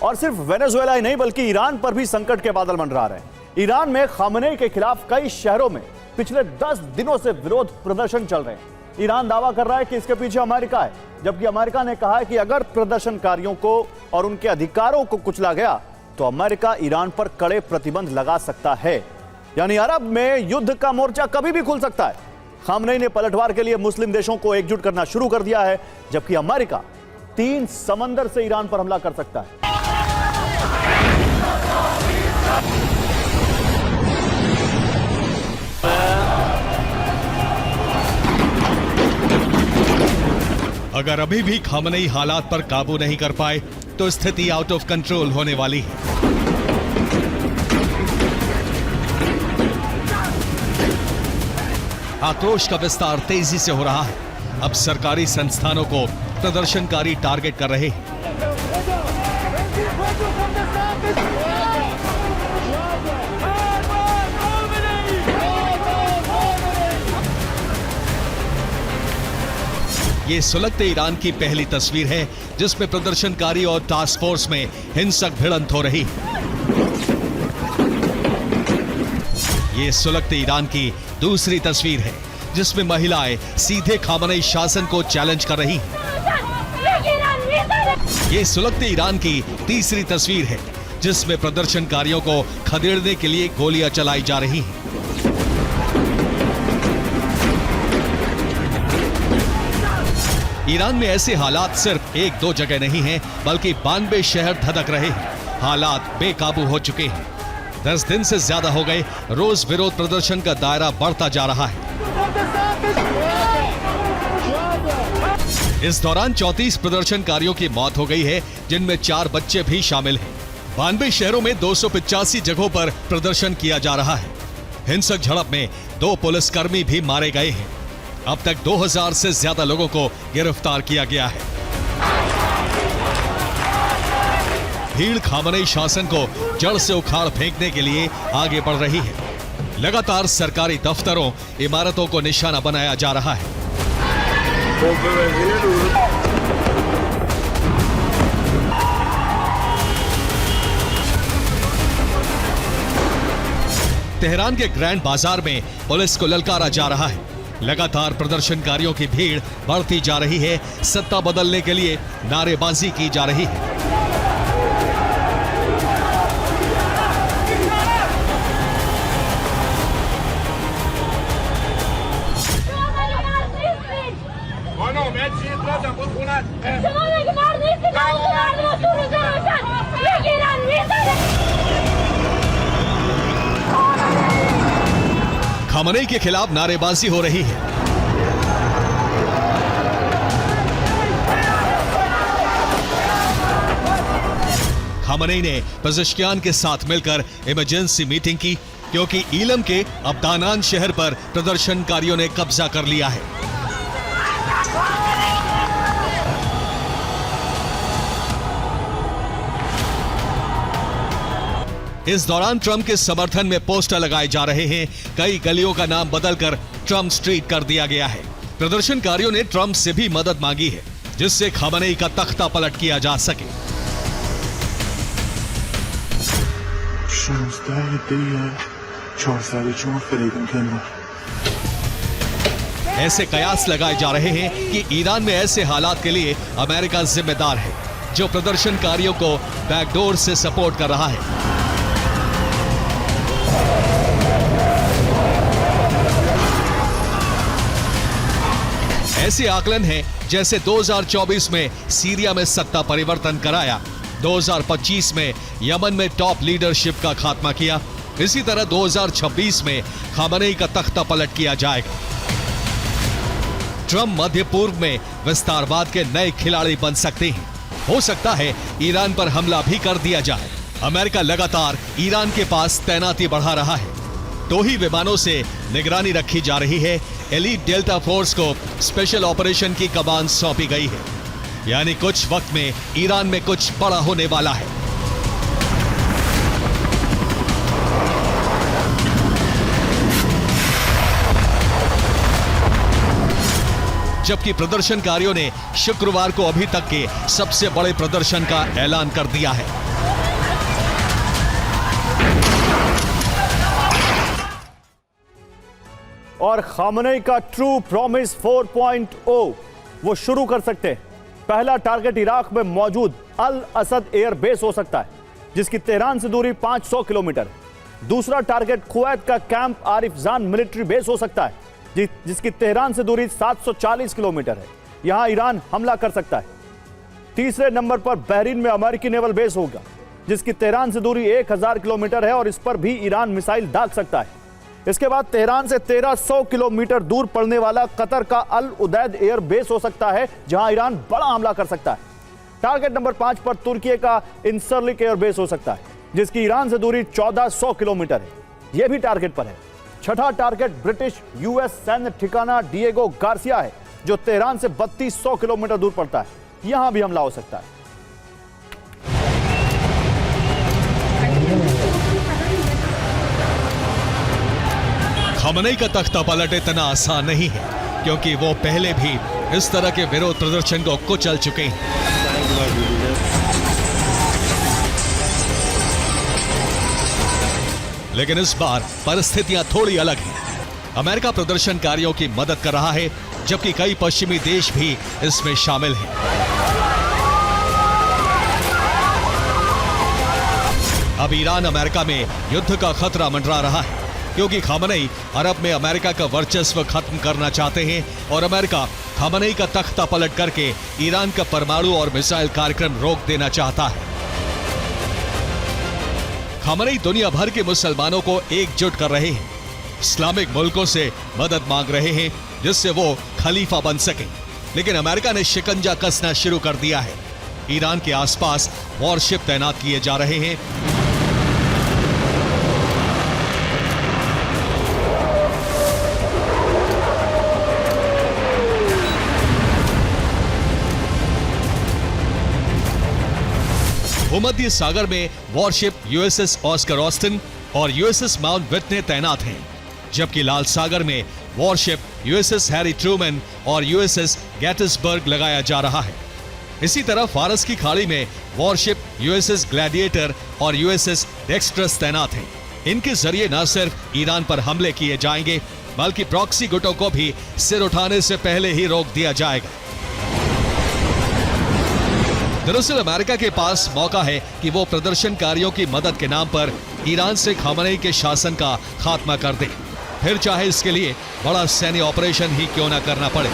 और सिर्फ वेनेजुएला ही नहीं बल्कि ईरान पर भी संकट के बादल मंडरा रहे हैं। ईरान में खामनेई के खिलाफ कई शहरों में पिछले 10 दिनों से विरोध प्रदर्शन चल रहे हैं। ईरान दावा कर रहा है कि इसके पीछे अमेरिका है, जबकि अमेरिका ने कहा है कि अगर प्रदर्शनकारियों को और उनके अधिकारों को कुचला गया तो अमेरिका ईरान पर कड़े प्रतिबंध लगा सकता है। यानी अरब में युद्ध का मोर्चा कभी भी खुल सकता है। खामनेई ने पलटवार के लिए मुस्लिम देशों को एकजुट करना शुरू कर दिया है, जबकि अमेरिका 3 समंदर से ईरान पर हमला कर सकता है। अगर अभी भी खामनेई हालात पर काबू नहीं कर पाए तो स्थिति आउट ऑफ कंट्रोल होने वाली है। आक्रोश का विस्तार तेजी से हो रहा है। अब सरकारी संस्थानों को प्रदर्शनकारी टारगेट कर रहे हैं। ये सुलगते ईरान की पहली तस्वीर है जिसमें प्रदर्शनकारी और टास्क फोर्स में हिंसक भिड़ंत हो रही है। ये सुलगते ईरान की दूसरी तस्वीर है जिसमें महिलाएं सीधे खामनेई शासन को चैलेंज कर रही हैं। ये सुलगते ईरान की तीसरी तस्वीर है जिसमें प्रदर्शनकारियों को खदेड़ने के लिए गोलियां चलाई जा रही हैं। ईरान में ऐसे हालात सिर्फ 1-2 जगह नहीं हैं, बल्कि 92 शहर धधक रहे हैं। हालात बेकाबू हो चुके हैं। 10 दिन से ज्यादा हो गए। रोज विरोध प्रदर्शन का दायरा बढ़ता जा रहा है। इस दौरान 34 प्रदर्शनकारियों की मौत हो गई है, जिनमें 4 बच्चे भी शामिल हैं। 92 शहरों में 285 जगहों पर प्रदर्शन किया जा रहा है। हिंसक झड़प में 2 पुलिसकर्मी भी मारे गए हैं। अब तक 2000 से ज्यादा लोगों को गिरफ्तार किया गया है। भीड़ खामनेई शासन को जड़ से उखाड़ फेंकने के लिए आगे बढ़ रही है। लगातार सरकारी दफ्तरों, इमारतों को निशाना बनाया जा रहा है। तेहरान के ग्रैंड बाजार में पुलिस को ललकारा जा रहा है। लगातार प्रदर्शनकारियों की भीड़ बढ़ती जा रही है। सत्ता बदलने के लिए नारेबाजी की जा रही है। खामनेई के खिलाफ नारेबाजी हो रही है। खामनेई ने पज़ेश्कियान के साथ मिलकर इमरजेंसी मीटिंग की, क्योंकि ईलम के अब्दानान शहर पर प्रदर्शनकारियों ने कब्जा कर लिया है। इस दौरान ट्रंप के समर्थन में पोस्टर लगाए जा रहे हैं। कई गलियों का नाम बदलकर ट्रंप स्ट्रीट कर दिया गया है। प्रदर्शनकारियों ने ट्रंप से भी मदद मांगी है, जिससे खामनेई का तख्ता पलट किया जा सके। ऐसे कयास लगाए जा रहे हैं कि ईरान में ऐसे हालात के लिए अमेरिका जिम्मेदार है, जो प्रदर्शनकारियों को बैकडोर से सपोर्ट कर रहा है। ऐसे आकलन हैं जैसे 2024 में सीरिया में सत्ता परिवर्तन कराया, 2025 में यमन में टॉप लीडरशिप का खात्मा किया, इसी तरह 2026 में खामनेई का तख्ता पलट किया जाएगा। ट्रंप मध्य पूर्व में विस्तारवाद के नए खिलाड़ी बन सकते हैं। हो सकता है ईरान पर हमला भी कर दिया जाए। अमेरिका लगातार ईरान के पास तैनाती बढ़ा रहा है। टोही विमानों से निगरानी रखी जा रही है। एलीट डेल्टा फोर्स को स्पेशल ऑपरेशन की कमान सौंपी गई है। यानी कुछ वक्त में ईरान में कुछ बड़ा होने वाला है। जबकि प्रदर्शनकारियों ने शुक्रवार को अभी तक के सबसे बड़े प्रदर्शन का ऐलान कर दिया है। और खामनेई का ट्रू प्रॉमिस 4.0 वो शुरू कर सकते हैं। पहला टारगेट इराक में मौजूद अल असद एयर बेस हो सकता है, जिसकी तेहरान से दूरी 500 किलोमीटर है। दूसरा टारगेट कुवैत का कैंप आरिफजान मिलिट्री बेस हो सकता है, जिसकी तेहरान से दूरी 740 किलोमीटर है। यहां ईरान हमला कर सकता है। तीसरे नंबर पर बहरीन में अमेरिकी नेवल बेस होगा, जिसकी तेहरान से दूरी 1000 किलोमीटर है और इस पर भी ईरान मिसाइल दाग सकता है। इसके बाद तेहरान से 1300 किलोमीटर दूर पड़ने वाला कतर का अल उदैद एयर बेस हो सकता है, जहां ईरान बड़ा हमला कर सकता है। टारगेट नंबर 5 पर तुर्की का इंसरलिक एयर बेस हो सकता है, जिसकी ईरान से दूरी 1400 किलोमीटर है। यह भी टारगेट पर है। छठा टारगेट ब्रिटिश यूएस सैन्य ठिकाना डिएगो गार्सिया है, जो तेहरान से 3200 किलोमीटर दूर पड़ता है। यहां भी हमला हो सकता है। खामनेई का तख्ता पलट इतना आसान नहीं है, क्योंकि वो पहले भी इस तरह के विरोध प्रदर्शन को कुचल चुके हैं। लेकिन इस बार परिस्थितियां थोड़ी अलग हैं। अमेरिका प्रदर्शनकारियों की मदद कर रहा है, जबकि कई पश्चिमी देश भी इसमें शामिल हैं। अब ईरान अमेरिका में युद्ध का खतरा मंडरा रहा है, क्योंकि खामनेई अरब में अमेरिका का वर्चस्व खत्म करना चाहते हैं और अमेरिका खामनेई का तख्ता पलट करके ईरान का परमाणु और मिसाइल कार्यक्रम रोक देना चाहता है। खामनेई दुनिया भर के मुसलमानों को एकजुट कर रहे हैं, इस्लामिक मुल्कों से मदद मांग रहे हैं, जिससे वो खलीफा बन सके। लेकिन अमेरिका ने शिकंजा कसना शुरू कर दिया है। ईरान के आसपास वॉरशिप तैनात किए जा रहे हैं। भूमध्य सागर में वॉरशिप यूएसएस ऑस्कर ऑस्टिन और यूएसएस माउंट विटने तैनात हैं, जबकि लाल सागर में वॉरशिप यूएसएस हैरी ट्रूमैन और यूएसएस गेटिसबर्ग लगाया जा रहा है। इसी तरह फारस की खाड़ी में वॉरशिप यूएसएस ग्लैडिएटर और यूएसएस डेक्स्ट्रस तैनात हैं। इनके जरिए न सिर्फ ईरान पर हमले किए जाएंगे, बल्कि प्रॉक्सी गुटों को भी सिर उठाने से पहले ही रोक दिया जाएगा। दरअसल अमेरिका के पास मौका है कि वो प्रदर्शनकारियों की मदद के नाम पर ईरान से खामनेई के शासन का खात्मा कर दे, फिर चाहे इसके लिए बड़ा सैन्य ऑपरेशन ही क्यों ना करना पड़े।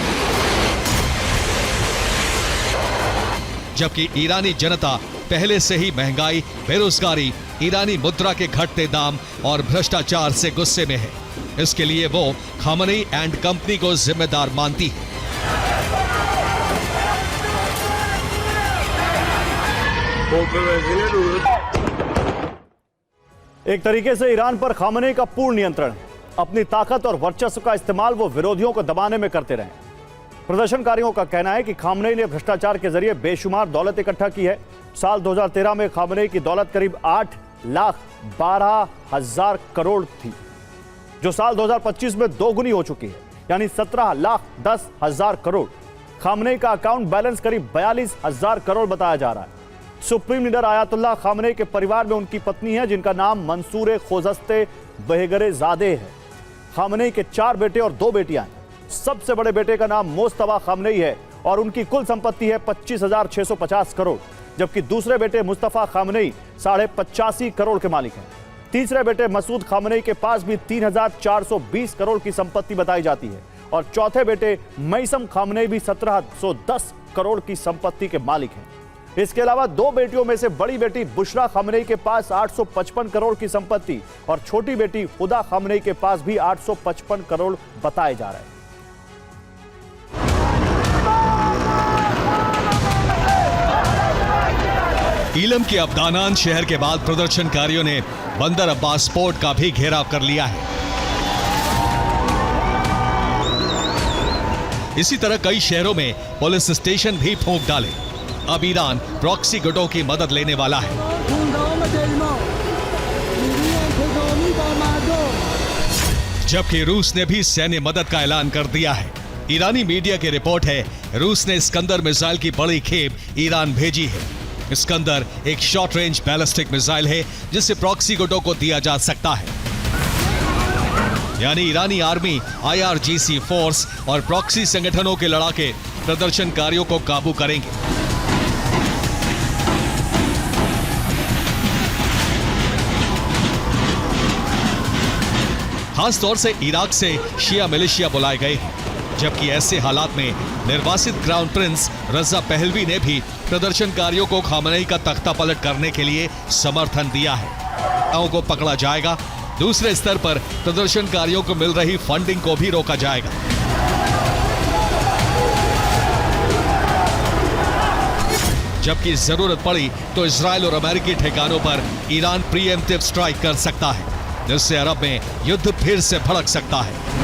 जबकि ईरानी जनता पहले से ही महंगाई, बेरोजगारी, ईरानी मुद्रा के घटते दाम और भ्रष्टाचार से गुस्से में है। इसके लिए वो खामनेई एंड कंपनी को जिम्मेदार मानती है। एक तरीके से ईरान पर खामनेई का पूर्ण नियंत्रण है। अपनी ताकत और वर्चस्व का इस्तेमाल वो विरोधियों को दबाने में करते रहे। प्रदर्शनकारियों का कहना है कि खामनेई ने भ्रष्टाचार के जरिए बेशुमार दौलत इकट्ठा की है। साल 2013 में खामनेई की दौलत करीब 8,12,000 करोड़ थी, जो साल 2025 में दोगुनी हो चुकी है, यानी 17,10,000 करोड़। खामनेई का अकाउंट बैलेंस करीब 42,000 करोड़ बताया जा रहा है। सुप्रीम लीडर आयतुल्लाह खामनेई के परिवार में उनकी पत्नी है, जिनका नाम मंसूर खोजस्ते बहेगरे ज़ादे है। खामनेई के 4 बेटे और 2 बेटियां हैं। सबसे बड़े बेटे का नाम मोस्तफा खामनेई है और उनकी कुल संपत्ति है 25,650 करोड़, जबकि दूसरे बेटे मुस्तफा खामनेई 85.5 करोड़ के मालिक हैं। तीसरे बेटे मसूद खामनेई के पास भी 3,420 करोड़ की संपत्ति बताई जाती है और चौथे बेटे मैसम खामनेई भी 1,710 करोड़ की संपत्ति के मालिक हैं। इसके अलावा 2 बेटियों में से बड़ी बेटी बुशरा खामनेई के पास 855 करोड़ की संपत्ति और छोटी बेटी हुदा खामनेई के पास भी 855 करोड़ बताए जा रहे हैं। ईलम के अब्दानान शहर के बाद प्रदर्शनकारियों ने बंदर अब्बास पोर्ट का भी घेराव कर लिया है। इसी तरह कई शहरों में पुलिस स्टेशन भी फूंक डाले। अब ईरान प्रॉक्सी गुटों की मदद लेने वाला है। जबकि रूस ने भी सैन्य मदद का ऐलान कर दिया है। ईरानी मीडिया की रिपोर्ट है, रूस ने इस्कंदर मिसाइल की बड़ी खेप ईरान भेजी है। इस्कंदर एक शॉर्ट रेंज बैलिस्टिक मिसाइल है जिसे प्रॉक्सी गुटों को दिया जा सकता है। यानी ईरानी आर्मी, IRGC फोर्स और प्रॉक्सी संगठनों के लड़ाके प्रदर्शनकारियों को काबू करेंगे। खास तौर से इराक से शिया मिलिशिया बुलाए गए हैं, जबकि ऐसे हालात में निर्वासित क्राउन प्रिंस रजा पहलवी ने भी प्रदर्शनकारियों को खामनेई का तख्ता पलट करने के लिए समर्थन दिया है। नेताओं को पकड़ा जाएगा। दूसरे स्तर पर प्रदर्शनकारियों को मिल रही फंडिंग को भी रोका जाएगा। जबकि जरूरत पड़ी तो इजराइल और अमेरिकी ठिकानों पर ईरान प्रीएम्प्टिव स्ट्राइक कर सकता है, जिससे अरब में युद्ध फिर से भड़क सकता है।